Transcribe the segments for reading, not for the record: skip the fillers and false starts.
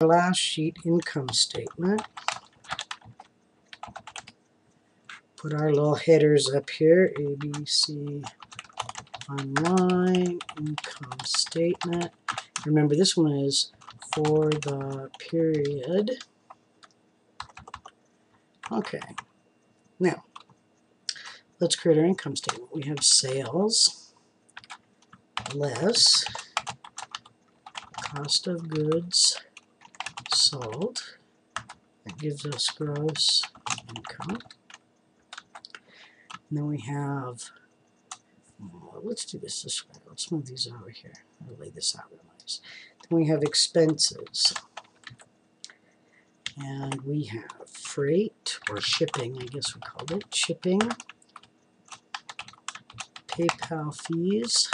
Our last sheet, income statement. Put our little headers up here, ABC Online, income statement. Remember, this one is for the period. Okay, now let's create our income statement. We have sales less cost of goods sold. That gives us gross income. And then we have, well, let's do this way. Let's move these over here. I'll lay this out real nice. Then we have expenses. And we have freight, or shipping, I guess we called it. Shipping, PayPal fees.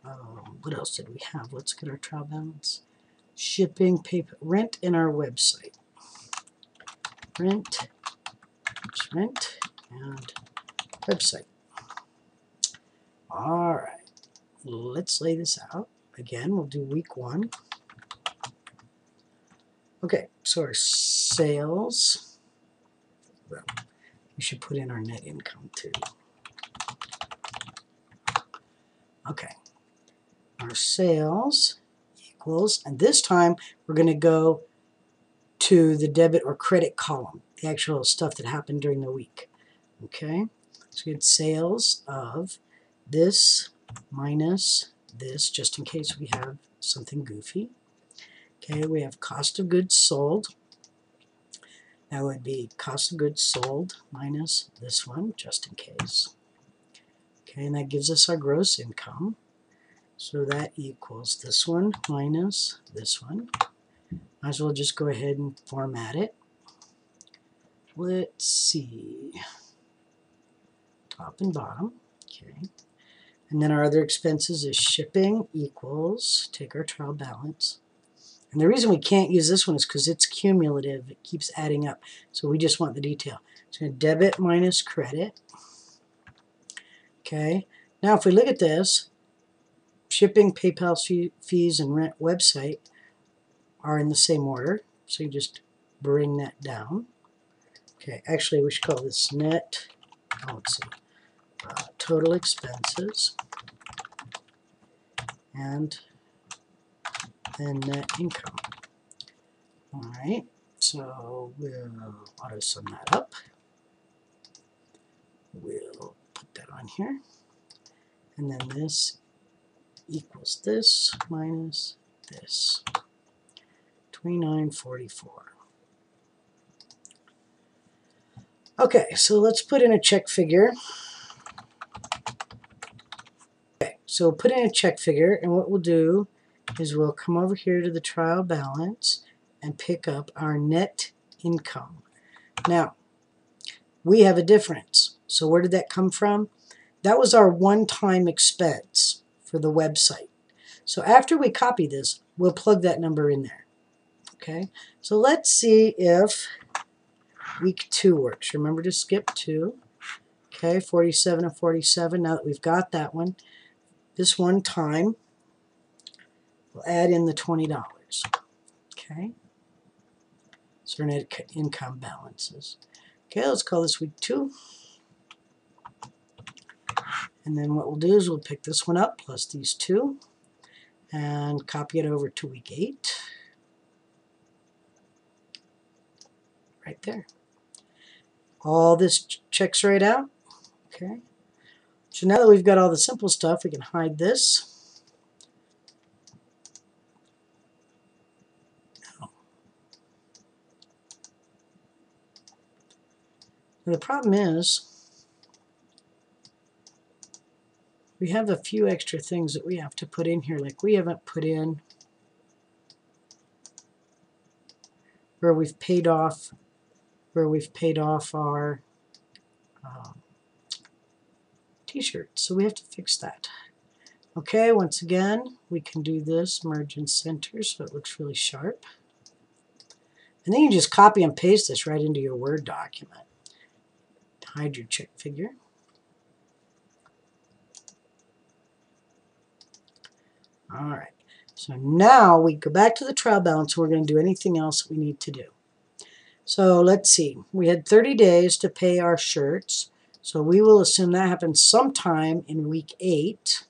What else did we have? Let's get our trial balance. Shipping, PayPal, rent, and our website. Rent, and website. All right, let's lay this out. Again, we'll do week 1. Okay, so our sales, well, we should put in our net income too. Okay, our sales equals, and this time we're going to go to the debit or credit column, the actual stuff that happened during the week. Okay, so we had sales of this minus this, just in case we have something goofy. Okay, we have cost of goods sold. That would be cost of goods sold minus this one, just in case. Okay, and that gives us our gross income. So that equals this one minus this one. Might as well just go ahead and format it. Let's see. Top and bottom. Okay. And then our other expenses is shipping equals, take our trial balance. And the reason we can't use this one is because it's cumulative. It keeps adding up. So we just want the detail. So debit minus credit. Okay. Now if we look at this, shipping, PayPal fees, and rent website are in the same order. So you just bring that down. Okay. Actually, we should call this net, let's see, total expenses. And then net income. Alright, so we'll auto sum that up. We'll put that on here. And then this equals this minus this. 29.44. Okay, so let's put in a check figure. Okay, so put in a check figure, and what we'll do is we'll come over here to the trial balance and pick up our net income. Now, we have a difference. So where did that come from? That was our one-time expense for the website. So after we copy this, we'll plug that number in there. Okay, so let's see if week 2 works. Remember to skip 2. Okay, 47 and 47. Now that we've got that one, this one time, we'll add in the $20. Okay, so our net income balances. Okay, let's call this week 2. And then what we'll do is we'll pick this one up plus these 2 and copy it over to week 8. Right there. All this checks right out. Okay. So now that we've got all the simple stuff, we can hide this. And the problem is we have a few extra things that we have to put in here, like we haven't put in where we've paid off our t-shirts. So we have to fix that. Okay, once again, we can do this, merge and center, so it looks really sharp. And then you just copy and paste this right into your Word document. Hide your check figure. All right. So now we go back to the trial balance and we're going to do anything else we need to do. So let's see. We had 30 days to pay our shirts. So we will assume that happens sometime in week 8.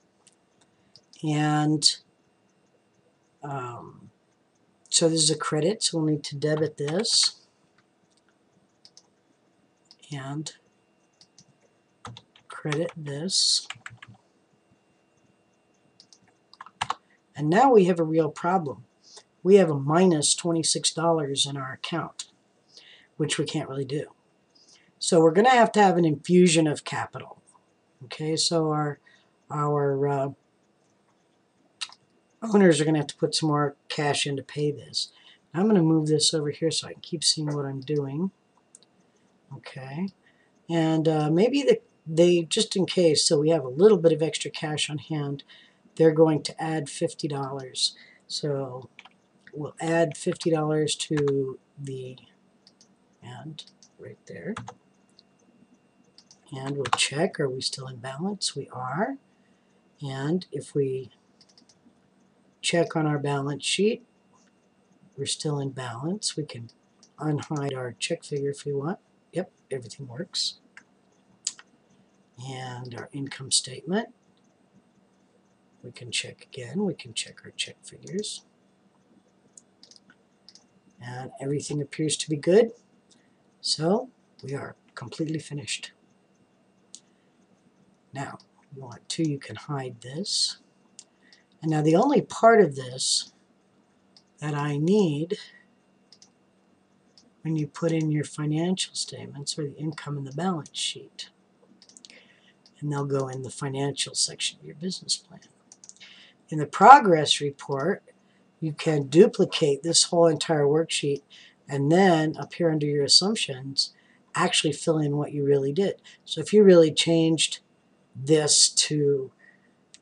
And so this is a credit, so we'll need to debit this. And credit this. And now we have a real problem. We have a minus $26 in our account, which we can't really do. So we're going to have an infusion of capital. Okay, so our owners are going to have to put some more cash in to pay this. I'm going to move this over here so I can keep seeing what I'm doing. Okay, and maybe they just in case, so we have a little bit of extra cash on hand, they're going to add $50. So we'll add $50 to the, and right there. And we'll check, are we still in balance? We are. And if we check on our balance sheet, we're still in balance. We can unhide our check figure if we want. Yep, everything works. And our income statement, we can check again. We can check our check figures. And everything appears to be good. So we are completely finished. Now, if you want to, you can hide this. And now the only part of this that I need when you put in your financial statements are the income and the balance sheet. And they'll go in the financial section of your business plan. In the progress report, you can duplicate this whole entire worksheet and then up here under your assumptions, actually fill in what you really did. So if you really changed this to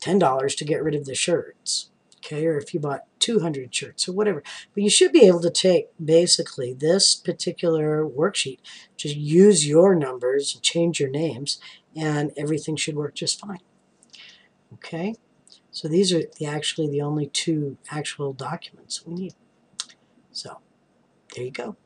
$10 to get rid of the shirts, okay, or if you bought 200 shirts or whatever. But you should be able to take basically this particular worksheet, just use your numbers and change your names, and everything should work just fine. Okay, so these are actually the only 2 actual documents we need. So there you go.